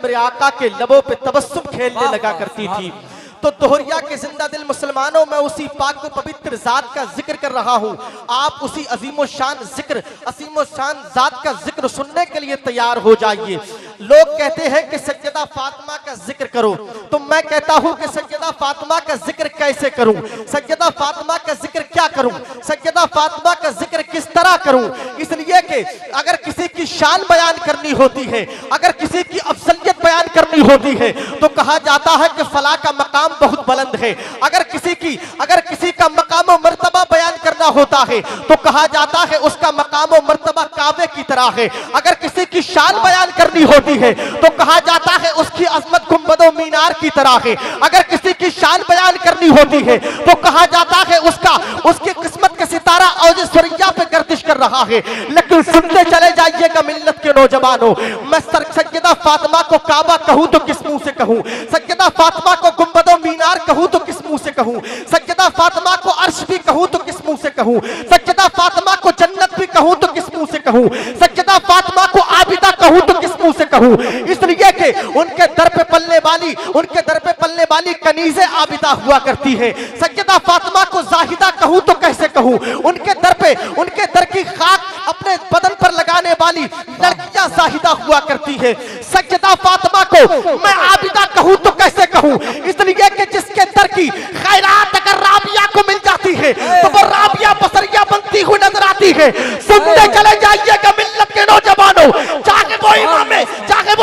मेरे आका के लबों पे तबस्सुम खेलने लगा करती थी। तो दोहरिया के जिंदा दिल मुसलमानों, मैं उसी पाक को पवित्र जात का जिक्र कर रहा हूँ। आप उसी अजीमो शान जिक्र, असीमो शान जात का जिक्र सुनने के लिए तैयार हो जाइए। लोग कहते हैं कि सैयदा फातिमा का जिक्र करो, तो मैं कहता हूँ कि सैयदा फातिमा का जिक्र कैसे करूँ, सैयदा फातिमा का जिक्र क्या करूँ, सैयदा फातिमा का जिक्र किस तरह करूँ। इसलिए कि अगर किसी की शान बयान करनी होती है, अगर किसी की अफजलियत बयान करनी होती है, तो कहा जाता है कि फला का मकाम बहुत बुलंद है। अगर किसी का मकाम और मर्तबा बयान करना होता है, तो कहा जाता है उसका मकाम और मर्तबा काबे की तरह है। अगर किसी की शान बयान करनी होती है, तो कहा जाता है उसकी अजमत गुंबदो मीनार की तरह है। अगर किसी की शान बयान करनी होती है, तो कहा जाता है उसकी किस्मत के सितारा औजस्वरिया पे गर्दिश कर रहा है। लेकिन सुनते चले जाइएगा मिल्लत के नौजवानों, मैं सैयदा फातिमा को काबा कहूं तो किस मुंह से कहूं, सैयदा फातिमा को गुंबदो मीनार कहूं तो किस मुंह से कहूं, सैयदा फातिमा को अर्श भी कहूं तो किस मुंह से कहूं, सैयदा फातिमा को जन्नत भी कहूं तो किस मुंह से कहूं, सैयदा फातिमा को आबिदा कहूं तो किस मुंह से कहूं। इसलिए कि उनके दर पे पलने वाली कनीज़े आबिदा हुआ करती है। सैयदा फातिमा को जाहिदा कहूं तो कैसे कहूं, उनके दर की खाक अपने बदन पर लगाने वाली लड़कियां जाहिदा हुआ करती है। सैयदा फातिमा को मैं आबिदा कहूं तो कैसे कहूं, इसलिए कि जिसके दर की खैरात अगर राबिया को मिल जाती है, तो वो राबिया बसरिया बनती हुई नजर आती है। सुनते चले जाइएगा मिल्लत के नौजवानों, चाहे वो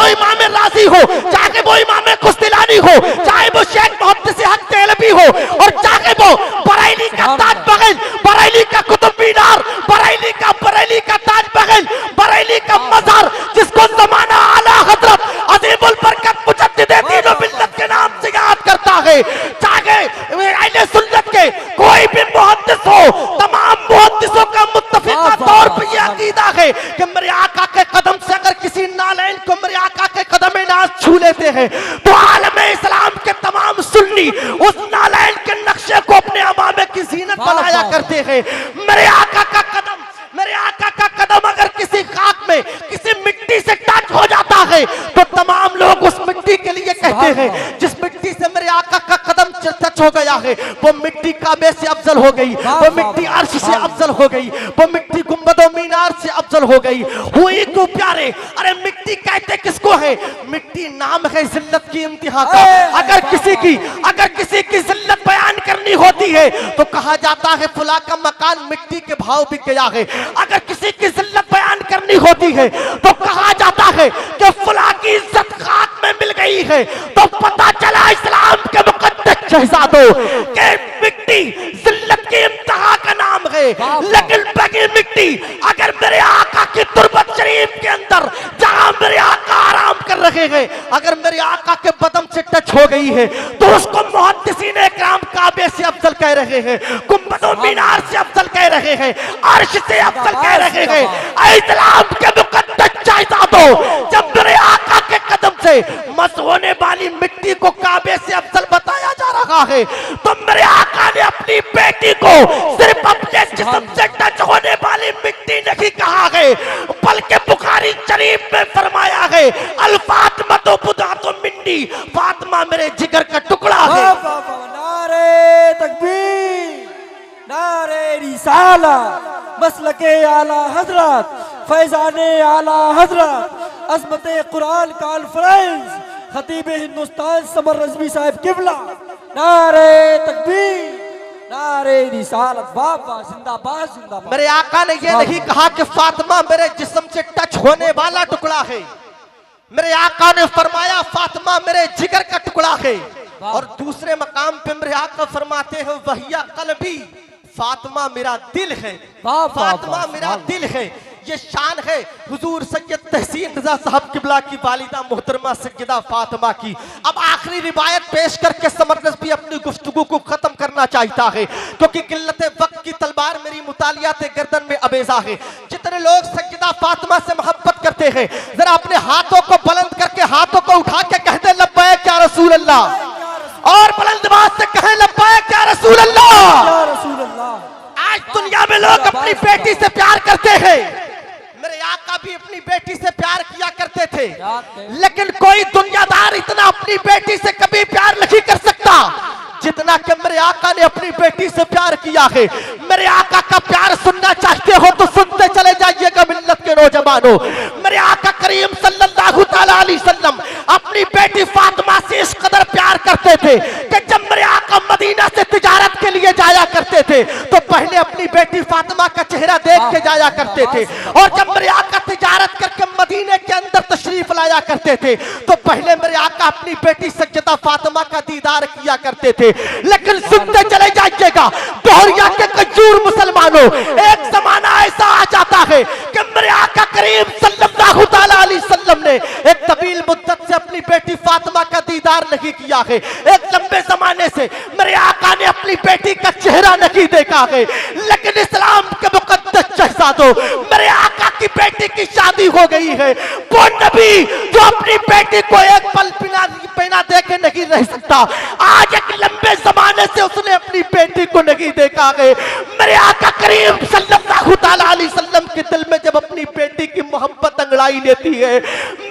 इमाम राजी हो, चाहे वो इमाम कुश्तिलानी हो, चाहे वो शेख मुहद्दिस हक देहलवी हो, और चाहे वो बरेली का ताजमहल, बरेली का कुतुब मीनार, बरेली का ताजमहल, बरेली का मजार, जिसको जमाना आला हजरत अजीमुल बरकत मुजद्दिद दीन मिल्लत के नाम से याद करता है। चाहे अहले सुन्नत के कोई भी मुहद्दिस हो, तमाम मुहद्दिसों का मुत्तफिका तौर पर यह अकीदा है कि मेरे आका के कदम से अगर किसी नालैन को मेरे आका के कदम नाज छू लेते हैं, तो आलम इस्लाम के तमाम सुन्नी उस नालैन के नक्शे को अपने अमामे की जीनत बनाया करते हैं। मेरे आका का कदम अगर किसी खाक में, किसी मिट्टी से टच हो जाता है, तो तमाम लोग उस मिट्टी के लिए कहते हैं जिस मिट्टी से मेरे आका का कदम टच हो गया है, वो मिट्टी काबे से अफजल हो गई, वो मिट्टी अर्श से अफजल हो गई, वो मिट्टी गुंबदो मीनार से अफजल हो गई। हुई क्यों प्यारे? अरे मिट्टी कहते किसको है? मिट्टी नाम है जिल्लत की इंतहा का। अगर किसी की जिल्लत बयान करनी होती है, तो कहा जाता है फुला का मकान मिट्टी के भाव बिक गया है। अगर किसी की जिल्लत बयान करनी होती है, तो कहा जाता है कि फुला की इज्जत खाक में मिल गई है। तो पता चला इस्लाम के मुकद्दस शहजादों के मिट्टी जिल्लत की इंतहा का नाम है। लेकिन बगी मिट्टी अगर मेरे आका की तुरबत शरीफ के अंदर, जहां मेरे आका आराम कर रहे हैं, अगर मेरे आका के बदन से टच हो गई है, तो उसको मुहद्दिसीन इकराम काबे से अफजल कह रहे हैं, गुंबदो मीनार से अफजल कह रहे हैं, अर्श से अफजल कह रहे हैं। इस्लाम के मुकद्दस शहजादों, जब मेरे आका के कदम से मस होने वाली मिट्टी को काबे से अफजल बताया जा रहा है, तो मेरे आका ने अपनी बेटी को सिर्फ अपने जिस्म से टच होने वाली मिट्टी नहीं कहा है, बल्कि बुखारी शरीफ में फरमाया है, अल फातिमा तो बुदा तो मिन्नी, फातिमा मेरे जिगर का टुकड़ा है। नारे तकबीर, नारे रिसाला, मसलके आला हजरत, फैजाने आला हजरत, अज़मते कुरान कॉन्फ्रेंस, खतीब हिंदुस्तान समर रज़वी साहब किबला। नारे तकबीर, नारे रिसालत, बाबा जिंदाबाद जिंदाबाद। मेरे आका ने यह नहीं कहा कि फातिमा मेरे जिस्म से टच होने वाला टुकड़ा है, मेरे आका ने फरमाया फातिमा मेरे जिगर का टुकड़ा है। और दूसरे मकाम पे मेरे आका फरमाते हैं वहिया कल्बी, फातिमा मेरा दिल है, फातिमा मेरा दिल है। ये शान है हुजूर सैयद तहसीन रजा साहब किबला की वालिदा मोहतरमा सैयदा फातिमा की। अब आखिरी रिवायत पेश करके समर रज़वी अपनी गुफ्तगू को खत्म करना चाहता है, क्योंकि किल्लत वक्त की तलवार मेरी मुतालियात गर्दन में अबेजा है। जितने लोग सैयदा फातिमा से मोहब्बत करते हैं, जरा अपने हाथों को बुलंद करके, हाथों को उठा के कहते लब्बैक या रसूल अल्लाह, और बुलंद आवाज से कहें लब्बैक या रसूल अल्लाह। आज दुनिया में लोग अपनी बेटी से प्यार करते हैं, मेरे आका भी अपनी बेटी से प्यार किया करते थे, जाते। लेकिन कोई दुनियादार इतना अपनी बेटी से कभी प्यार नहीं कर सकता जितना कि मेरे आका ने अपनी बेटी से प्यार किया है। मेरे आका का प्यार सुनना चाहते हो तो सुनते चले जाइएगा मिल्लत के नौजवानों। मेरे आका करीम सल्लल्लाहु तआला अलैहि वसल्लम अपनी बेटी फातिमा से इस कदर प्यार करते थे कि जब मेरे आका मदीना से तिजारत के लिए जाया करते थे तो पहले अपनी बेटी फातिमा का चेहरा देख के जाया करते थे, और जब मेरे आका तिजारत करके मदीने के अंदर तशरीफ लाया करते थे तो पहले मेरे आका अपनी बेटी सज्जदा फातिमा का दीदार किया करते थे। लेकिन सुनते चले जाइएगा दोहरिया के कजूर मुसलमानों, एक जमाना ऐसा आ जाता है कि मेरे आका करीम सल्लल्लाहु तआला अलैहि वसल्लम ने एक तवील मुद्दत से अपनी बेटी फातिमा का दीदार नहीं किया है। एक लंबे जमाने से मेरे आका ने अपनी बेटी का चेहरा नहीं देखा है। लेकिन इस्लाम के मुकद्दस शहजादों, मेरे आका की बेटी की शादी हो गई है। वो नबी जो अपनी बेटी को एक पल बिना देखे नहीं रह सकता, आज एक लंबे जमाने से उसने अपनी बेटी को नहीं देखा है। मेरे आका करीम सल्लल्लाहु तआला अलैहि वसल्लम के दिल में जब अपनी बेटी की मोहब्बत अंगड़ाई लेती है,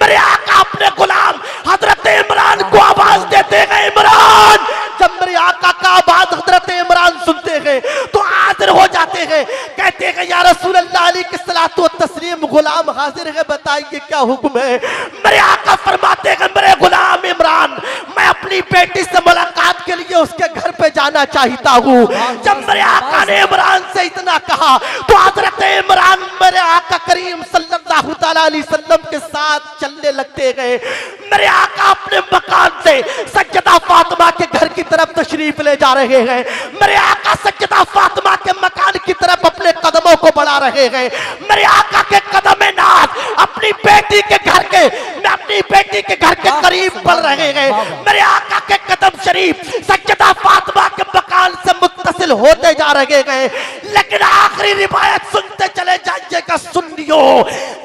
मेरे आका अपने गुलाम हजरत इमरान को आवाज देते हैं, इमरान। जब मेरे आका का आवाज हजरत इमरान सुनते हैं तो हाजिर हो जाते हैं, कहते हैं या रसूल अल्लाह अलैहिस्सलातु वत्तस्लीम, गुलाम हाजिर है, बताइए क्या हुक्म है। मेरे आका फरमाते हैं मेरे गुलाम इमरान, मैं अपनी बेटी से मुलाकात के लिए उसके घर पे जाना चाहता हूँ। जब मेरे आका ने इमरान से इतना कहा तो हजरत इमरान मेरे आका करीम सल्लल्लाहु तआला अलैहि वसल्लम के साथ चलने लगते गए। मेरे आका अपने मकान से सज्जदा फातिमा के घर की तरफ तशरीफ ले जा रहे हैं। मेरे आका सज्जदा फातिमा के मकान की तरफ अपने कदमों को बढ़ा रहे हैं। मेरे आका के कदम नाज अपनी बेटी के घर के करीब बढ़ रहे हैं। मेरे आका के कदम शरीफ सज्जदा फातिमा के मकान से मुत्तसिल होते जा रहे हैं। लेकिन आखिरी रिवायत सुनते चले जाइएगा, सुनियो।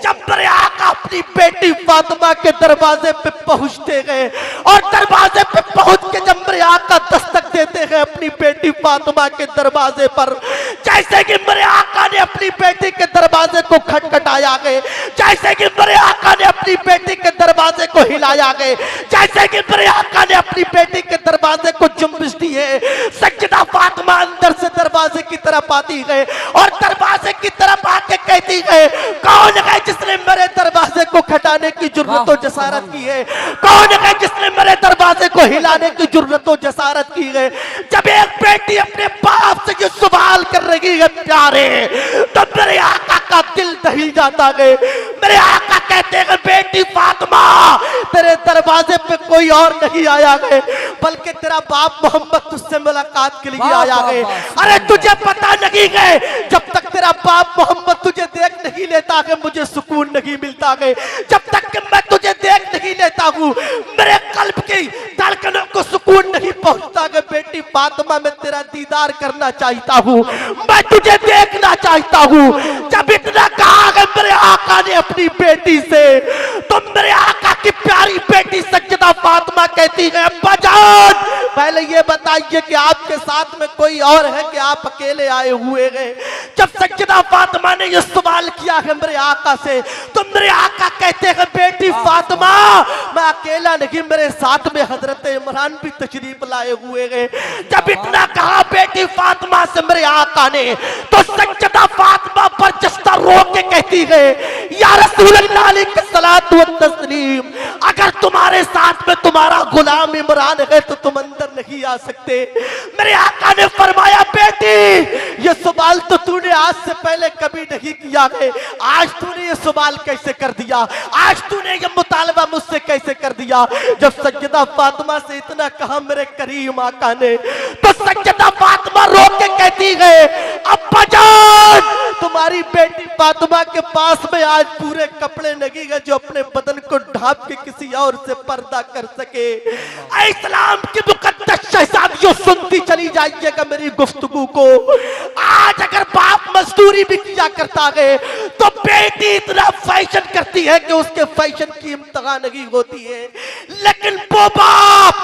जब मेरे आका अपनी बेटी फातिमा के दरवाजे पे पहुंचते गए और दरवाजे पे पहुंच के जब मेरे आका दस्तक देते हैं अपनी बेटी फातिमा के दरवाजे पर, जैसे कि मेरे आका ने अपनी बेटी के दरवाजे को खटखटाया गए, जैसे कि मेरे आका ने अपनी बेटी के दरवाजे को हिलाया गए, जैसे कि मेरे आका ने अपनी बेटी के दरवाजे को जुम्बिश दी है। सज्जदा फातिमा अंदर से दरवाजे की तरफ आती है और दरवाजे की तरफ आके कहती है, कौन है जिसने मेरे दरवाजे को खटाने की जुर्रत और जसारत की है? कौन है जिसने मेरे दरवाजे को हिलाने की जुर्रत और जसारत की है? जब एक बेटी अपने बाप से ये सवाल कर रही है प्यारे, तो मेरे आका का दिल दहिल जाता है। मेरे आका कहते हैं बेटी फातिमा, तेरे दरवाजे पे कोई और नहीं आया है बल्कि तेरा बाप मोहम्मद तुझसे मुलाकात के लिए आया है। अरे तुझे पता नहीं है, जब तक तेरा बाप मोहम्मद तुझे देख नहीं लेता है मुझे सुकून नहीं मिलता है। जब तक कि मैं तुझे देख नहीं लेता हूँ मेरे कल्ब की धड़कनों को सुकून नहीं पहुंचता है। बेटी फातिमा, मैं तेरा दीदार करना चाहता हूँ, मैं तुझे देखना चाहता हूँ। जब इतना कहा है मेरे आका ने अपनी बेटी से, तो मेरे आका की प्यारी बेटी सज्जदा फातिमा कहती है, अब्बा जान पहले ये बताइए कि आपके साथ में कोई और है कि आप अकेले आए हुए हैं? जब सज्जदा फातिमा ने ये सवाल किया है मेरे आका से, तो मेरे आका कहते हैं बेटी फातिमा, मैं अकेला नहीं, मेरे साथ में हजरत इमरान भी तशरीफ लाए हुए हैं। जब इतना कहा बेटी फातिमा से मेरे आका ने, तो सज्जदा फातिमा बरजस्ता रो के कहती है, या रसूल अल्लाह अलैहिस्सलातु वत्तस्लीम, अगर तुम्हारे साथ में तुम्हारा गुलाम इमरान है तो तुम अंदर नहीं आ सकते। मेरे आका ने फरमाया बेटी, ये सवाल तो तूने आज से पहले कभी नहीं किया है, आज तूने ये सवाल कैसे कर दिया? आज तूने ये मुतालबा मुझसे कैसे कर दिया? जब सज्जदा फातिमा से इतना कहा मेरे करीम आका ने, तो सज्जदा फातिमा रो के कहती है, अब्बा जान तुम्हारी बेटी फातिमा के पास में आज पूरे कपड़े नहीं है जो अपने बदन को ढांप के किसी और से पर्दा कर सके। इस्लाम की मुकद्दस शहजादियों, सुनती चली जाइएगा मेरी गुफ्तगू को। आज अगर बाप मजदूरी भी किया करता है तो बेटी इतना फैशन करती है कि उसके फैशन की इम्तिहान नहीं होती है। लेकिन वो बाप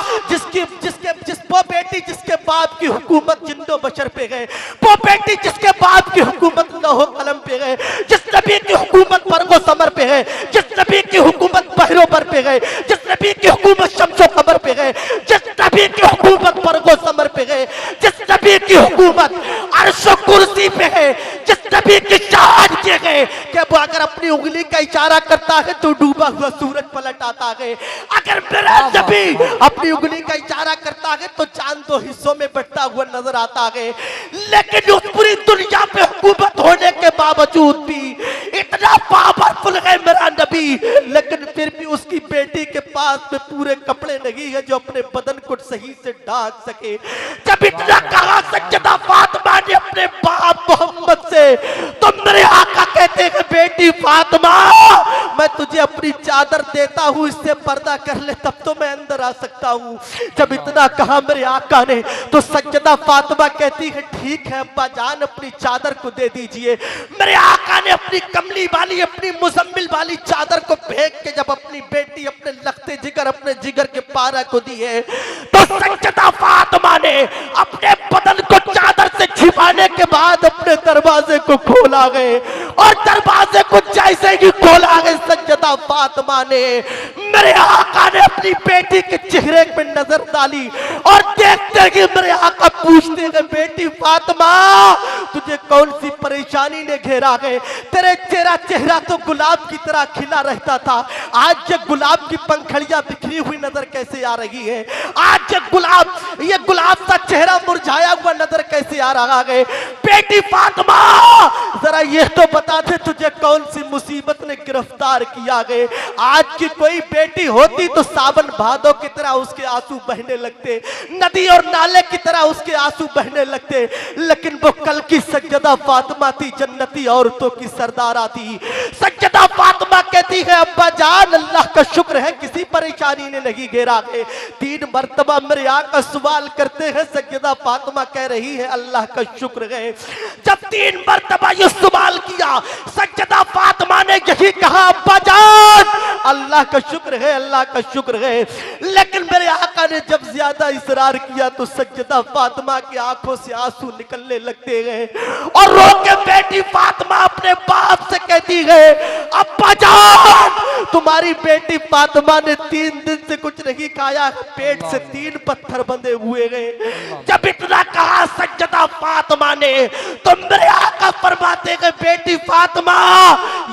वो बेटी जिसके बाप की हुकूमत जिन्नो बशर पे गए, वो बेटी जिसके बाप की हुकूमत लौह कलम पे गए, जिसके नबी की हुकूमत बरगो समर पे है, जिस नबी की हुकूमत बहरो पर पे है, जिस नबी की हुकूमत शम्सो कमर पे है, जिस नबी की हुकूमत बरगो समर पे है, जिस नबी की हुकूमत अर्शो कुर्सी पे है, जिस नबी की शान ये है कि वो अगर अपनी उंगली का इशारा करता है तो डूबा हुआ सूरज पलट आता है। अगर मेरा नबी अपनी उंगली का इशारा करता है तो चांद दो हिस्सों में बंटता हुआ नजर आता है। लेकिन उस पूरी दुनिया पे हुकूमत होने के बावजूद भी इतना पावरफुल है मेरा नबी, लेकिन फिर भी उसकी बेटी के पास में पूरे कपड़े नहीं है जो अपने बदन को सही से ढांक सके। जब इतना कहा सज्जदा फातिमा ने अपने बाप मोहम्मद से, तो मेरे आका कहते हैं बेटी फातिमा मैं तुझे अपनी चादर देता हूँ, इससे पर्दा कर ले तब तो मैं अंदर आ सकता हूँ। जब इतना कहा मेरे आका ने तो सज्जदा फातिमा कहती है ठीक है अब्बा जान अपनी चादर को दे दीजिए। मेरे आका ने अपनी कमली वाली अपनी मुजम्मिल वाली चादर को फेंक के जब अपनी बेटी अपने लखते जिगर अपने जिगर के पारा को दी है तो सज्जदा फातिमा ने अपने बदन को चादर से छिपाने के बाद अपने दरवाजे को खोला गए, और दरवाजे को जैसे ही खोला गए सज्जदा फातिमा ने मेरे आका ने अपनी बेटी के चेहरे पे नजर डाली और देखते ही मेरे आका पूछते हैं बेटी फातिमा तुझे कौन सी परेशानी ने घेरा है? तेरा चेहरा तो गुलाब की तरह खिला रहता था, आज ये गुलाब की पंखड़ियां बिखरी हुई नजर कैसे आ रही है? आज ये गुलाब सा चेहरा मुरझाया हुआ नजर कैसे आ रहा है? बेटी फातिमा जरा ये तो बता दे तुझे कौन सी मुसीबत ने गिरफ्तार किया है? आज की कोई बेटी होती तो सावन भादों की तरह उसके आंसू बहने लगते, नदी और नाले की तरह उसके आंसू बहने लगते, लेकिन वो कल की सज्जदा फातिमा थी, जन्नती औरतों की सरदारा थी। सज्जदा फातिमा कहती है अब्बा जान अल्लाह का शुक्र है किसी परेशानी ने नहीं घेरा है। 3 मरतबा मेरे आका सवाल करते हैं, सज्जदा फातिमा कह रही है अल्लाह का शुक्र है। जब 3 मरतबा ये सवाल किया सज्जदा फातिमा ने यही कहा अब्बा जान अल्लाह का शुक्र है अल्लाह का शुक्र है। लेकिन मेरे आका ने जब ज्यादा इसरार किया तो सज्जदा फातिमा की आंखों से आंसू निकलने लगते हैं और रो के बेटी फातिमा अपने बाप से कहती है अब्बा जान तुम्हारी बेटी फातिमा ने 3 दिन से कुछ नहीं खाया, पेट से 3 पत्थर बंधे हुए गए। जब इतना कहा सज्जदा फातिमा ने तो मेरे आका फरमाते हैं बेटी फातिमा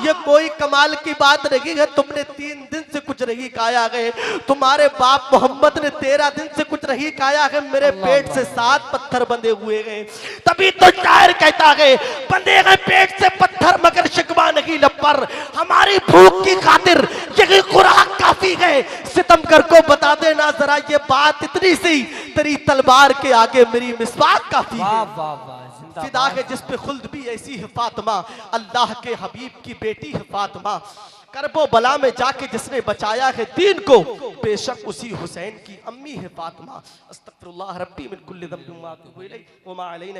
ये कोई कमाल की बात नहीं है, तुमने 3 दिन से कुछ नहीं खाया है, तुम्हारे बाप मोहम्मद ने 13 दिन से कुछ नहीं खाया है, मेरे पेट से 7 पत्थर बंधे हुए गए। तभी तो शायर कहता है बंधे गए पेट से पत्थर मगर शिकवा नहीं लब्बर, हमारी भूख की खातिर यही खुराक काफी है। सितमगर को बता देना जरा ये बात इतनी सी तेरी तलवार के आगे मेरी मिसवाक काफी है। फिदा है जिस पे खुल्द भी ऐसी है फातिमा, अल्लाह के हबीब की बेटी है फातिमा, करबो बला में जाके जिसने बचाया है दीन को, बेशक उसी हुसैन की अम्मी है फातिमा। अस्तगफिरुल्लाह रब्बी मिन कुल्ली ज़ंबिन व अतूबु इलैह व मा अलैना